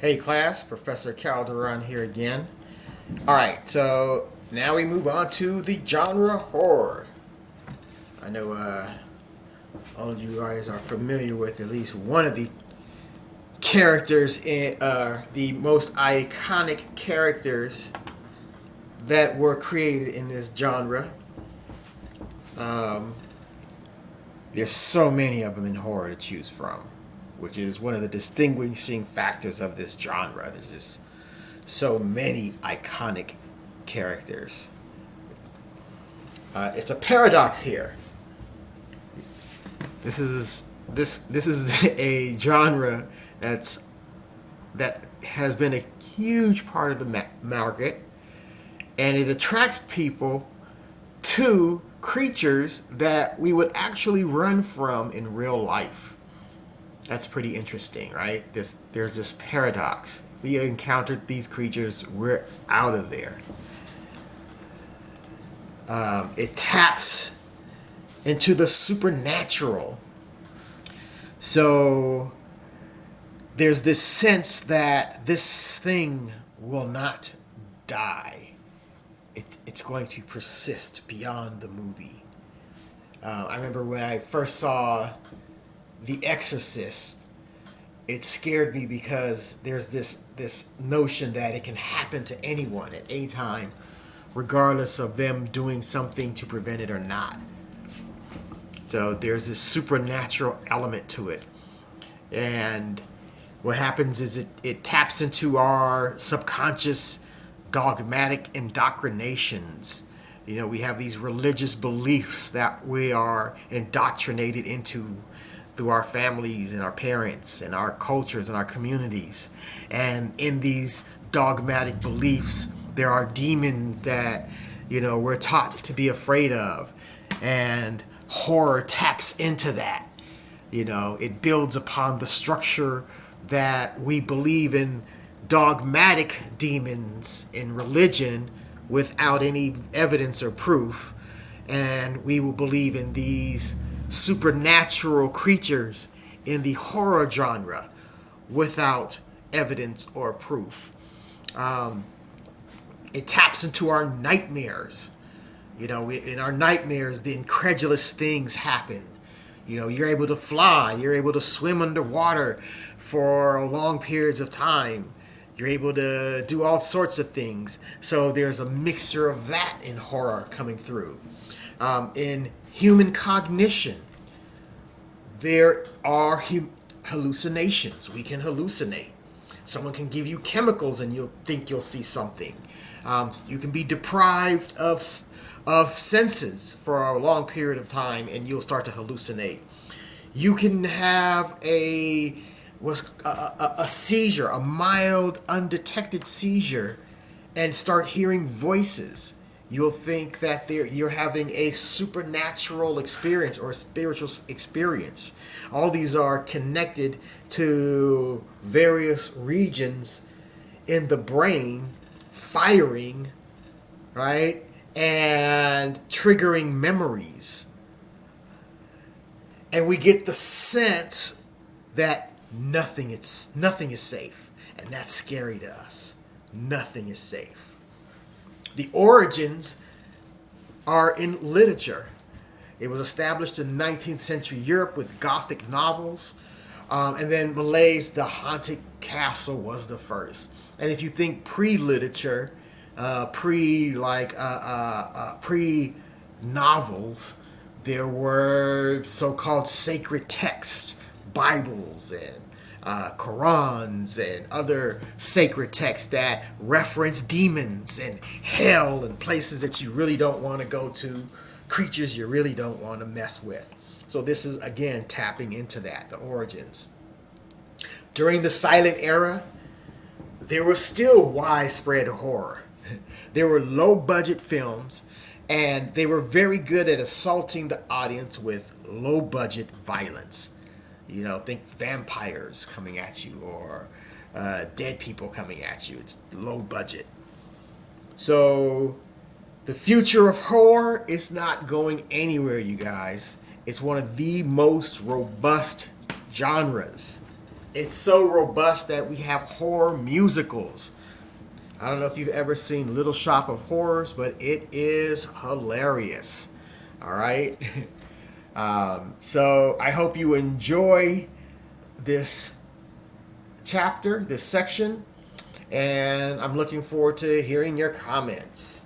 Hey class, Professor Calderon here again. Alright, so now we move on to the genre horror. I know all of you guys are familiar with at least one of the characters in the most iconic characters that were created in this genre. Um, there's so many of them in horror to choose from, which is one of the distinguishing factors of this genre. There's just so many iconic characters. It's a paradox here. This is a genre that has been a huge part of the market, and it attracts people to creatures that we would actually run from in real life. That's pretty interesting, right? There's this paradox. If we encountered these creatures, we're out of there. It taps into the supernatural. So there's this sense that this thing will not die. It's going to persist beyond the movie. I remember when I first saw The Exorcist, it scared me because there's this notion that it can happen to anyone at any time, regardless of them doing something to prevent it or not. So there's this supernatural element to it. And what happens is it taps into our subconscious dogmatic indoctrinations. You know, we have these religious beliefs that we are indoctrinated into through our families and our parents and our cultures and our communities. And in these dogmatic beliefs, there are demons that, we're taught to be afraid of. And horror taps into that. It builds upon the structure that we believe in dogmatic demons in religion without any evidence or proof. And we will believe in these supernatural creatures in the horror genre without evidence or proof. It taps into our nightmares. In our nightmares, the incredulous things happen. You're able to fly, you're able to swim underwater for long periods of time. You're able to do all sorts of things. So there's a mixture of that in horror coming through. In human cognition, there are hallucinations. We can hallucinate. Someone can give you chemicals and you'll think you'll see something. You can be deprived of senses for a long period of time and you'll start to hallucinate. You can have a seizure, a mild, undetected seizure, and start hearing voices. You'll think that you're having a supernatural experience or a spiritual experience. All these are connected to various regions in the brain firing, right? And triggering memories. And we get the sense that nothing is safe. And that's scary to us. Nothing is safe. The origins are in literature. It was established in 19th century Europe with Gothic novels. And then Malay's The Haunted Castle was the first. And if you think pre-literature, pre-novels, there were so-called sacred texts, Bibles and Qurans and other sacred texts that reference demons and hell and places that you really don't want to go to, creatures you really don't want to mess with. So this is, again, tapping into that, the origins. During the silent era, there was still widespread horror. There were low-budget films, and they were very good at assaulting the audience with low-budget violence. Think vampires coming at you or dead people coming at you. It's low budget. So the future of horror is not going anywhere, you guys. It's one of the most robust genres. it's so robust that we have horror musicals. I don't know if you've ever seen Little Shop of Horrors, but it is hilarious. All right. So I hope you enjoy this chapter, this section, and I'm looking forward to hearing your comments.